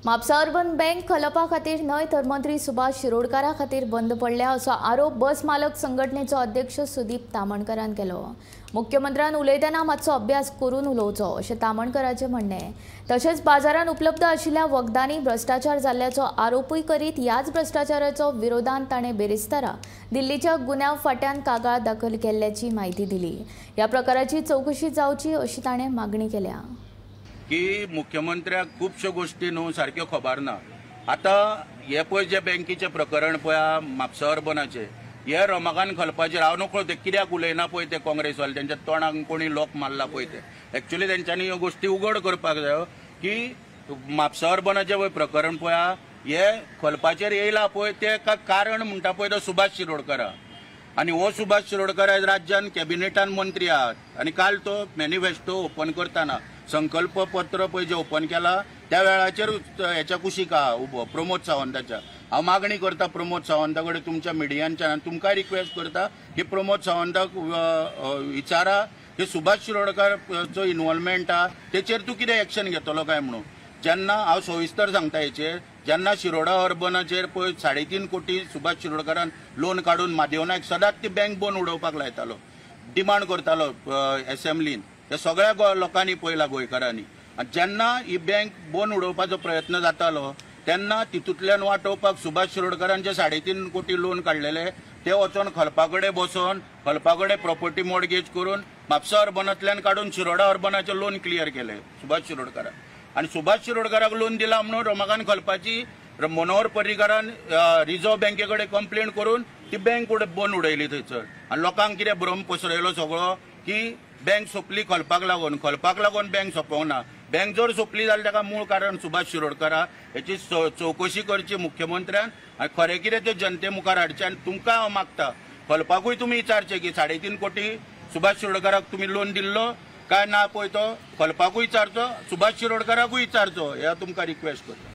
Mapusa urban bank खलपा खातीर न्हय तर मंत्री सुभाष शिरोडकारा खातीर बंद पडल्या असो आरोप बस मालक संघटनेचो अध्यक्ष सुदीप तामणकरान केलो। मुख्यमंत्र्यान उलयतना मातसो अभ्यास करून उलोवचो अशें तामणकराचें म्हणणें। तशेंच बाजारात उपलब्ध आशिल्ल्या वखदांनी भ्रष्टाचार जाल्ल्याचो आरोपूय करीत ह्याच भ्रष्टाचाराचो विरोधांत ताणें बेरेस्तारा दिल्लीच्या गुन्यांव फाट्यान कागाळ दाखल केल्ल्याची म्हायती दिली। ह्या प्रकाराची चौकशी जावची अशी ताणें मागणी केल्या। की मुख्यमंत्र्याक खुबश्यो गोष्टी न्हू सारक्यो खबर ना। आता हे पळय जे बँकेचे प्रकरण पळय म्हापसा अर्बनाचे हे रमाकांत घालपाचेर हांव नकळो ते कित्याक उलयना पळय ते काँग्रेसवाले त्यांच्या तोंडाक कोणी लोक मारला पळय ते एक्चुअली तेंच्यांनी ह्यो गोष्टी उघड करपाक जाय की म्हापसा अर्बनाचे पळय प्रकरण पळय हे खलपाचेर येयला पळय ते कारण म्हणटा पळय तो सुभाष शिरोडकर आणि हो सुभाष शिरोडकर आज राज्यान कॅबिनेटान मंत्री आहात आणि काल तो मॅनिफेस्टो ओपन करताना संकल्प पत्र पळय जे ओपन केला त्या वेळाचेर हेच्या कुशीक आहा उबो प्रमोद सावंताच्या। हांव मागणी करता प्रमोद सावंता कडेन तुमच्या मिडियांच्यान तुमकां रिक्वेस्ट करता की प्रमोद सावंताक विचारा की सुभाष शिरोडकरचो इन्वॉल्वमेंट आहा तेचेर तूं कितें एक्शन घेतलो काय म्हणून। जेन्ना हांव सविस्तर सांगता हेचेर जेन्ना शिरोडा अर्बनाचेर पळय 3.5 कोटी सुभाष शिरोडकरान लोन काडून म्हादेव नायक सदांच ती बँक बंद उडोवपाक लायतालो डिमांड करतालो एसेंब्लीन ते सगळ्या लोकांनी पळयला गोंयकारांनी। जेन्ना ही बँक बंद उडोवपाचो प्रयत्न जातालो तेन्ना तितूंतल्यान वाटोवपाक सुभाष शिरोडकरांचे 3.5 कोटी लोन काडलेले ते वचोन खलपा कडेन बसोन खलपा कडेन प्रॉपर्टी मॉर्गेज करून म्हापसा अर्बनांतल्यान काडून शिरोडा अर्बनाचें लोन क्लियर केले सुभाष शिरोडकरान। आणि सुभाष शिरोडकराक लोन दिला म्हणून रमाकांत खलपाची मनोहर पर्रीकारान रिझर्व्ह बँकेकडे कंप्लेंट करून ती बँक बंद उडयली थंयसर आणि लोकांक कितें भ्रम पसरयलो सगळो की बँक सोंपली खलपाक लागून बँक सोंपोवंक ना। बँक जर सोंपली जाल्यार ताका मूळ कारण सुभाष शिरोडकर हेची चौकशी करची मुख्यमंत्र्यान आनी खरें कितें ते जनते मुखार हाडचें। आनी तुमकां हांव मागता खलपाकूय तुमी विचारचें की 3.5 कोटी सुभाष शिरोडकराक तुमी लोन दिल्लो काय ना पळय तो खलपाकूय विचारचो सुभाष शिरोडकराकूय विचारचो हे तुमकां रिक्वेस्ट करता।